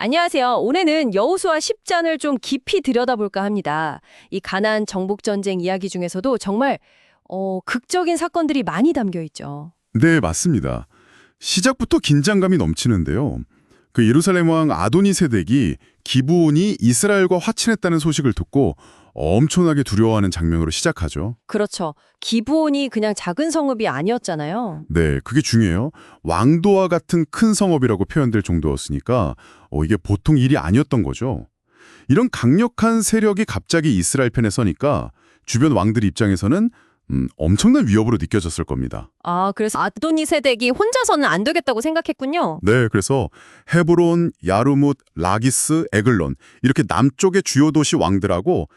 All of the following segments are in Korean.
안녕하세요. 올해는 여호수아 10장을 좀 깊이 들여다볼까 합니다. 이 가나안 정복 전쟁 이야기 중에서도 정말 극적인 사건들이 많이 담겨 있죠. 네, 맞습니다. 시작부터 긴장감이 넘치는데요. 그 예루살렘 왕 아도니세덱이 기브온이 이스라엘과 화친했다는 소식을 듣고 엄청나게 두려워하는 장면으로 시작하죠. 그렇죠. 기브온이 그냥 작은 성읍이 아니었잖아요. 네, 그게 중요해요. 왕도와 같은 큰 성읍이라고 표현될 정도였으니까 이게 보통 일이 아니었던 거죠. 이런 강력한 세력이 갑자기 이스라엘 편에 서니까 주변 왕들 입장에서는 엄청난 위협으로 느껴졌을 겁니다. 아, 그래서 아도니세덱이 혼자서는 안 되겠다고 생각했군요. 네, 그래서 헤브론, 야르뭇, 라기스, 에글론 이렇게 남쪽의 주요 도시 왕들하고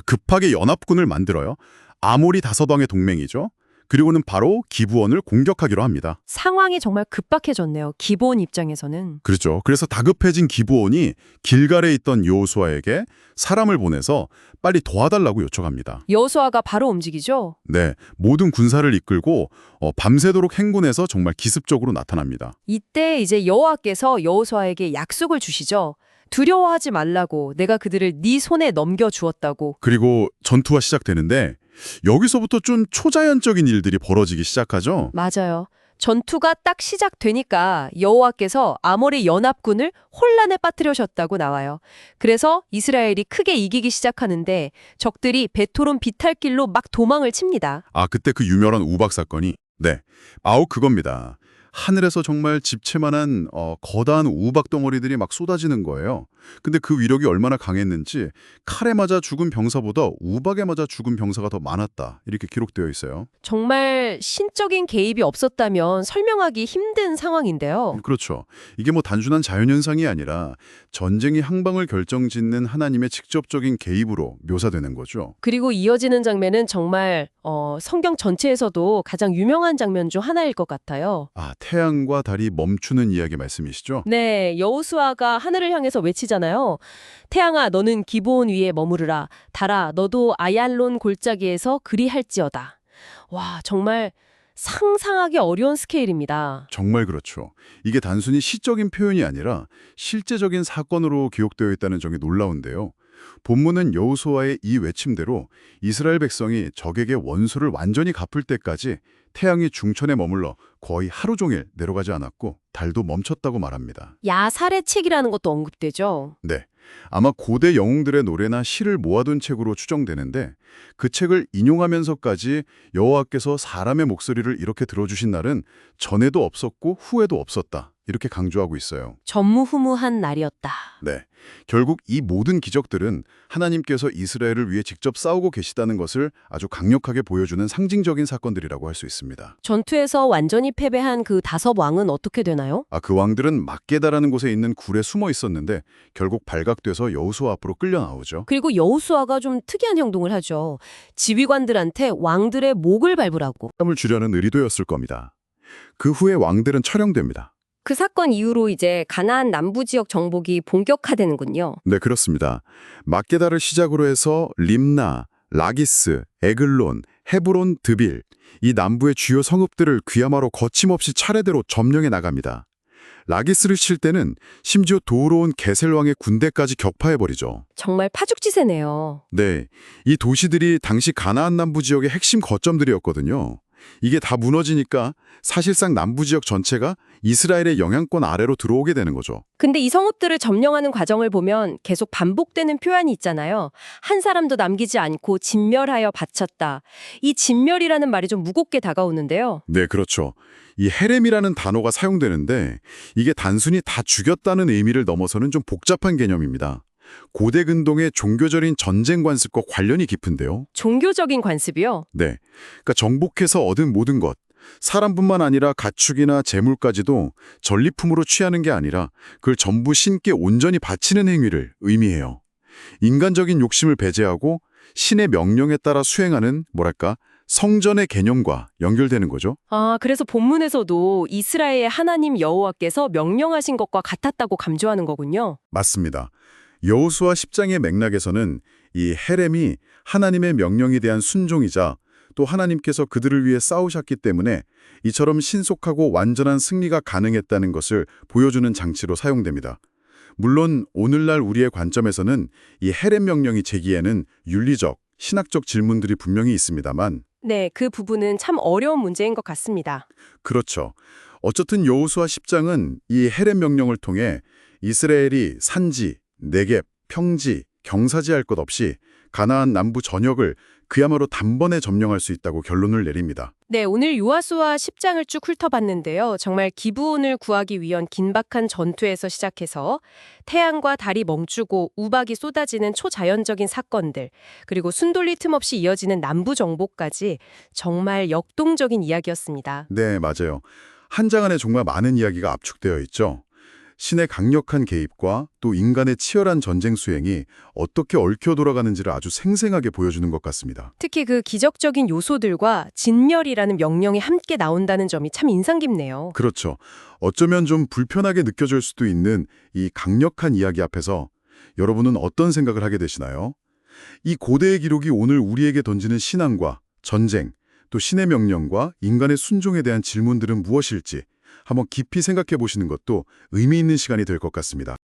급하게 연합군을 만들어요. 아모리 다섯왕의 동맹이죠. 그리고는 바로 기브온을 공격하기로 합니다. 상황이 정말 급박해졌네요. 기브온 입장에서는. 그렇죠. 그래서 다급해진 기브온이 길갈에 있던 여호수아에게 사람을 보내서 빨리 도와달라고 요청합니다. 여호수아가 바로 움직이죠. 네, 모든 군사를 이끌고 밤새도록 행군해서 정말 기습적으로 나타납니다. 이때 이제 여호와께서 여호수아에게 약속을 주시죠. 두려워하지 말라고 내가 그들을 네 손에 넘겨주었다고. 그리고 전투가 시작되는데 여기서부터 좀 초자연적인 일들이 벌어지기 시작하죠. 맞아요. 전투가 딱 시작되니까 여호와께서 아모리 연합군을 혼란에 빠뜨리셨다고 나와요. 그래서 이스라엘이 크게 이기기 시작하는데 적들이 베토론 비탈길로 막 도망을 칩니다. 아, 그때 그 유명한 우박 사건이 네, 그겁니다. 하늘에서 정말 집채만한 거대한 우박 덩어리들이 막 쏟아지는 거예요. 근데 그 위력이 얼마나 강했는지 칼에 맞아 죽은 병사보다 우박에 맞아 죽은 병사가 더 많았다. 이렇게 기록되어 있어요. 정말 신적인 개입이 없었다면 설명하기 힘든 상황인데요. 그렇죠. 이게 뭐 단순한 자연현상이 아니라 전쟁의 항방을 결정짓는 하나님의 직접적인 개입으로 묘사되는 거죠. 그리고 이어지는 장면은 정말 성경 전체에서도 가장 유명한 장면 중 하나일 것 같아요. 아, 태양과 달이 멈추는 이야기 말씀이시죠? 네, 여호수아가 하늘을 향해서 외치잖아요. 태양아, 너는 기브온 위에 머무르라. 달아, 너도 아얄론 골짜기에서 그리할지어다. 와, 정말 상상하기 어려운 스케일입니다. 정말 그렇죠. 이게 단순히 시적인 표현이 아니라 실제적인 사건으로 기록되어 있다는 점이 놀라운데요. 본문은 여호수아의 이 외침대로 이스라엘 백성이 적에게 원수를 완전히 갚을 때까지 태양이 중천에 머물러 거의 하루 종일 내려가지 않았고 달도 멈췄다고 말합니다. 야살의 책이라는 것도 언급되죠. 네, 아마 고대 영웅들의 노래나 시를 모아둔 책으로 추정되는데 그 책을 인용하면서까지 여호와께서 사람의 목소리를 이렇게 들어주신 날은 전에도 없었고 후에도 없었다. 이렇게 강조하고 있어요. 전무후무한 날이었다. 네, 결국 이 모든 기적들은 하나님께서 이스라엘을 위해 직접 싸우고 계시다는 것을 아주 강력하게 보여주는 상징적인 사건들이라고 할 수 있습니다. 전투에서 완전히 패배한 그 다섯 왕은 어떻게 되나요? 그 왕들은 막게다라는 곳에 있는 굴에 숨어 있었는데 결국 발각돼서 여호수아 앞으로 끌려 나오죠. 그리고 여호수아가 좀 특이한 행동을 하죠. 지휘관들한테 왕들의 목을 밟으라고. 을 주려는 의도였을 겁니다. 그 후에 왕들은 처령됩니다. 그 사건 이후로 이제 가나안 남부 지역 정복이 본격화되는군요. 네, 그렇습니다. 막게다를 시작으로 해서 림나, 라기스, 에글론, 헤브론, 드빌 이 남부의 주요 성읍들을 그야말로 거침없이 차례대로 점령해 나갑니다. 라기스를 칠 때는 심지어 도우러 온 게셀왕의 군대까지 격파해버리죠. 정말 파죽지세네요. 네, 이 도시들이 당시 가나안 남부 지역의 핵심 거점들이었거든요. 이게 다 무너지니까 사실상 남부 지역 전체가 이스라엘의 영향권 아래로 들어오게 되는 거죠. 근데 이 성읍들을 점령하는 과정을 보면 계속 반복되는 표현이 있잖아요. 한 사람도 남기지 않고 진멸하여 바쳤다. 이 진멸이라는 말이 좀 무겁게 다가오는데요. 네, 그렇죠. 이 헤렘이라는 단어가 사용되는데 이게 단순히 다 죽였다는 의미를 넘어서는 좀 복잡한 개념입니다. 고대 근동의 종교적인 전쟁 관습과 관련이 깊은데요. 종교적인 관습이요? 네, 그러니까 정복해서 얻은 모든 것, 사람뿐만 아니라 가축이나 재물까지도 전리품으로 취하는 게 아니라 그걸 전부 신께 온전히 바치는 행위를 의미해요. 인간적인 욕심을 배제하고 신의 명령에 따라 수행하는 성전의 개념과 연결되는 거죠. 아, 그래서 본문에서도 이스라엘의 하나님 여호와께서 명령하신 것과 같았다고 강조하는 거군요. 맞습니다. 여호수아 10장의 맥락에서는 이 헤렘이 하나님의 명령에 대한 순종이자 또 하나님께서 그들을 위해 싸우셨기 때문에 이처럼 신속하고 완전한 승리가 가능했다는 것을 보여주는 장치로 사용됩니다. 물론 오늘날 우리의 관점에서는 이 헤렘 명령이 제기에는 윤리적, 신학적 질문들이 분명히 있습니다만 네, 그 부분은 참 어려운 문제인 것 같습니다. 그렇죠. 어쨌든 여호수아 10장은 이 헤렘 명령을 통해 이스라엘이 산지, 네겝, 평지, 경사지할 것 없이 가나안 남부 전역을 그야말로 단번에 점령할 수 있다고 결론을 내립니다. 네, 오늘 요하수아 10장을 쭉 훑어봤는데요. 정말 기브온을 구하기 위한 긴박한 전투에서 시작해서 태양과 달이 멈추고 우박이 쏟아지는 초자연적인 사건들, 그리고 순돌리 틈 없이 이어지는 남부 정복까지 정말 역동적인 이야기였습니다. 네, 맞아요. 한 장 안에 정말 많은 이야기가 압축되어 있죠. 신의 강력한 개입과 또 인간의 치열한 전쟁 수행이 어떻게 얽혀 돌아가는지를 아주 생생하게 보여주는 것 같습니다. 특히 그 기적적인 요소들과 진멸이라는 명령이 함께 나온다는 점이 참 인상 깊네요. 그렇죠. 어쩌면 좀 불편하게 느껴질 수도 있는 이 강력한 이야기 앞에서 여러분은 어떤 생각을 하게 되시나요? 이 고대의 기록이 오늘 우리에게 던지는 신앙과 전쟁, 또 신의 명령과 인간의 순종에 대한 질문들은 무엇일지 한번 깊이 생각해 보시는 것도 의미 있는 시간이 될 것 같습니다.